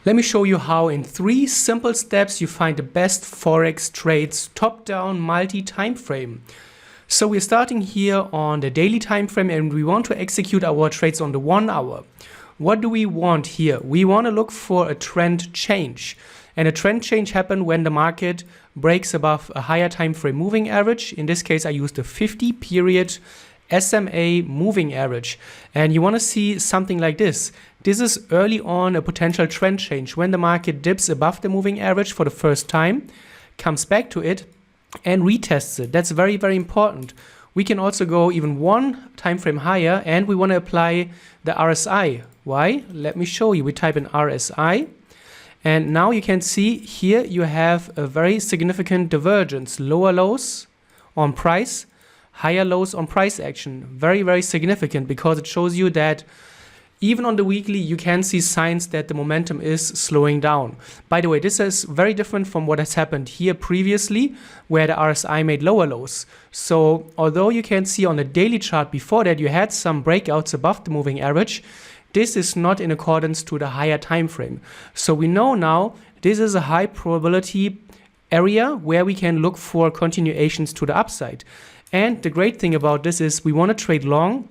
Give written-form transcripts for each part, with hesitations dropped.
Let me show you how in 3 simple steps you find the best Forex trades top-down multi-time frame. So we're starting here on the daily time frame and we want to execute our trades on the 1 hour. What do we want here? We want to look for a trend change. And a trend change happens when the market breaks above a higher time frame moving average. In this case, I used the 50-period SMA moving average. And you want to see something like this. This is early on a potential trend change when the market dips above the moving average for the first time, comes back to it and retests it. That's very, very important. We can also go even 1 time frame higher and we want to apply the RSI. Why? Let me show you. We type in RSI and now you can see here you have a very significant divergence. Lower lows on price, higher lows on price action. Very, very significant because it shows you that even on the weekly, you can see signs that the momentum is slowing down. By the way, this is very different from what has happened here previously, where the RSI made lower lows. So although you can see on the daily chart before that you had some breakouts above the moving average, this is not in accordance to the higher time frame. So we know now this is a high probability area where we can look for continuations to the upside. And the great thing about this is we want to trade long.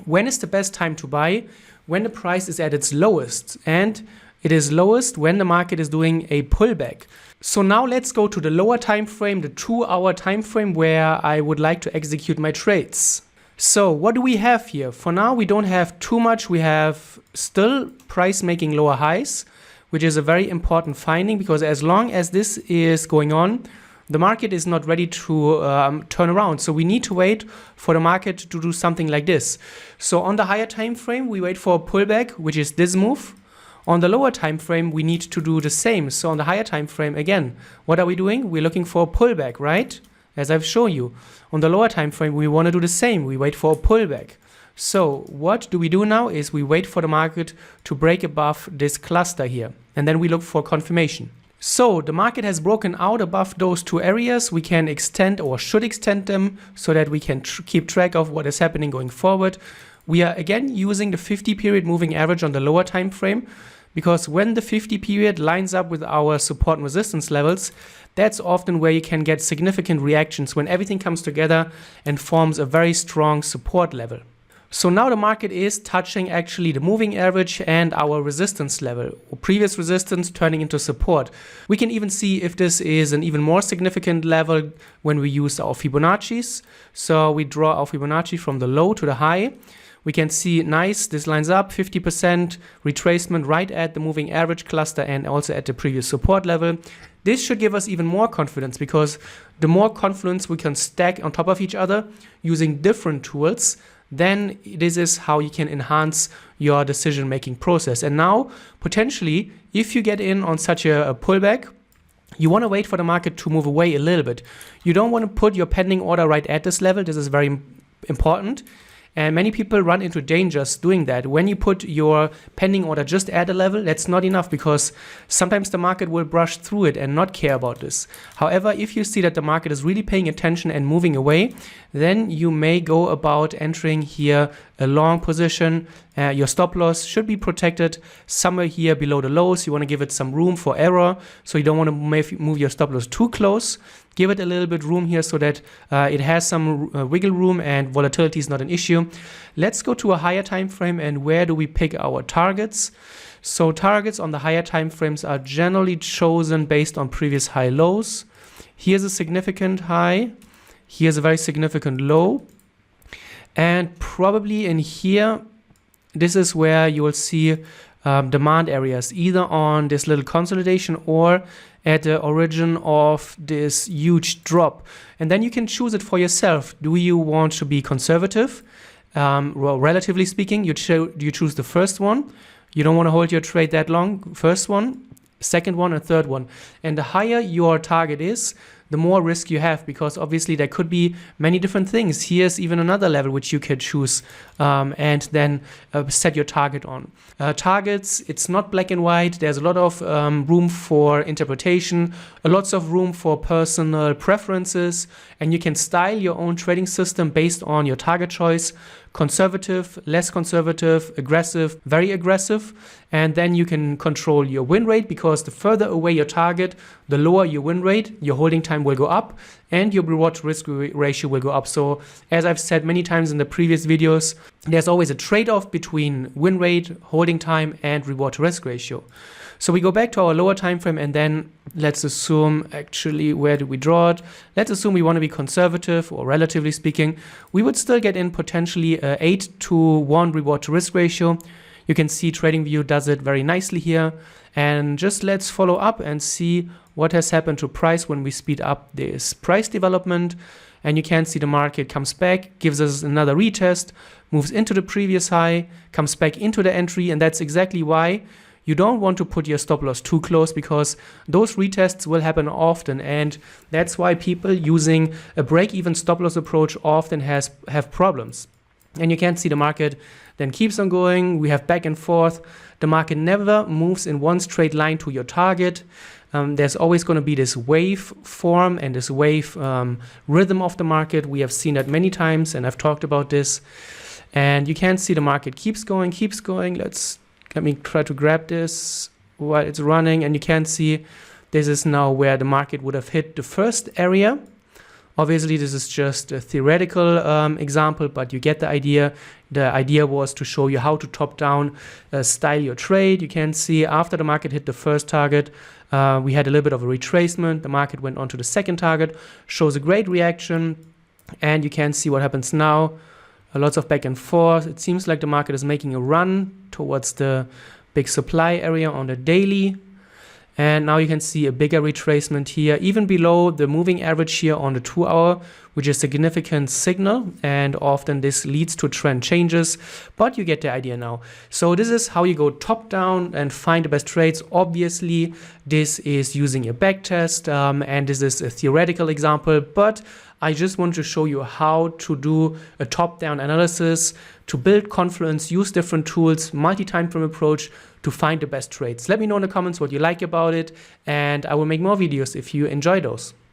When is the best time to buy? When the price is at its lowest, and it is lowest when the market is doing a pullback. So now let's go to the lower time frame, the 2-hour time frame where I would like to execute my trades. So what do we have here? For now we don't have too much. We have still price making lower highs, which is a very important finding because as long as this is going on, the market is not ready to turn around. So we need to wait for the market to do something like this. So on the higher time frame, we wait for a pullback, which is this move. On the lower time frame, we need to do the same. So on the higher time frame, again, what are we doing? We're looking for a pullback, right? As I've shown you. On the lower time frame, we want to do the same. We wait for a pullback. So what do we do now is we wait for the market to break above this cluster here. And then we look for confirmation. So the market has broken out above those 2 areas. We can extend or should extend them so that we can keep track of what is happening going forward. We are again using the 50-period moving average on the lower time frame because when the 50-period lines up with our support and resistance levels, that's often where you can get significant reactions when everything comes together and forms a very strong support level. So now the market is touching actually the moving average and our resistance level, or previous resistance turning into support. We can even see if this is an even more significant level when we use our Fibonacci's. So we draw our Fibonacci from the low to the high. We can see nice, this lines up 50% retracement right at the moving average cluster and also at the previous support level. This should give us even more confidence because the more confluence we can stack on top of each other using different tools, then this is how you can enhance your decision-making process. And now, potentially, if you get in on such a pullback, you want to wait for the market to move away a little bit. You don't want to put your pending order right at this level. This is very important. And many people run into dangers doing that. When you put your pending order just at a level, that's not enough because sometimes the market will brush through it and not care about this. However, if you see that the market is really paying attention and moving away, then you may go about entering here a long position. Your stop loss should be protected somewhere here below the lows. You want to give it some room for error. So you don't want to move your stop loss too close. Give it a little bit room here so that it has some wiggle room and volatility is not an issue. Let's go to a higher time frame and where do we pick our targets? So targets on the higher time frames are generally chosen based on previous high lows. Here's a significant high. Here's a very significant low. And probably in here, this is where you will see demand areas, either on this little consolidation or at the origin of this huge drop. And then you can choose it for yourself. Do you want to be conservative? Well, relatively speaking, you choose the first one. You don't want to hold your trade that long. First one, second one, and third one. And the higher your target is, the more risk you have, because obviously there could be many different things. Here's even another level which you could choose and then set your target on. Targets, it's not black and white. There's a lot of room for interpretation, lots of room for personal preferences, and you can style your own trading system based on your target choice. conservative, less conservative, aggressive, very aggressive. And then you can control your win rate, because the further away your target, the lower your win rate, your holding time will go up, and your reward to risk ratio will go up. So as I've said many times in the previous videos, there's always a trade-off between win rate, holding time, and reward to risk ratio. So we go back to our lower time frame, and then let's assume, actually, where do we draw it? Let's assume we want to be conservative, or relatively speaking, we would still get in potentially a 8-to-1 reward to risk ratio. You can see TradingView does it very nicely here. And just let's follow up and see what has happened to price when we speed up this price development. And you can see the market comes back, gives us another retest, moves into the previous high, comes back into the entry, and that's exactly why you don't want to put your stop loss too close, because those retests will happen often, and that's why people using a break-even stop loss approach often have problems. And you can see the market then keeps on going. We have back and forth. The market never moves in one straight line to your target. There's always going to be this wave form and this wave rhythm of the market. We have seen that many times, and I've talked about this. And you can see the market keeps going, keeps going. Let me try to grab this while it's running, and you can see this is now where the market would have hit the first area. Obviously, this is just a theoretical example, but you get the idea. The idea was to show you how to top-down style your trade. You can see after the market hit the first target, we had a little bit of a retracement. The market went on to the second target, shows a great reaction, and you can see what happens now. Lots of back and forth. It seems like the market is making a run towards the big supply area on the daily. And now you can see a bigger retracement here, even below the moving average here on the 2 hour, which is a significant signal. And often this leads to trend changes, but you get the idea now. So this is how you go top down and find the best trades. Obviously, this is using a back test, and this is a theoretical example, but I just want to show you how to do a top-down analysis, to build confidence, use different tools, multi-time frame approach to find the best trades. Let me know in the comments what you like about it, and I will make more videos if you enjoy those.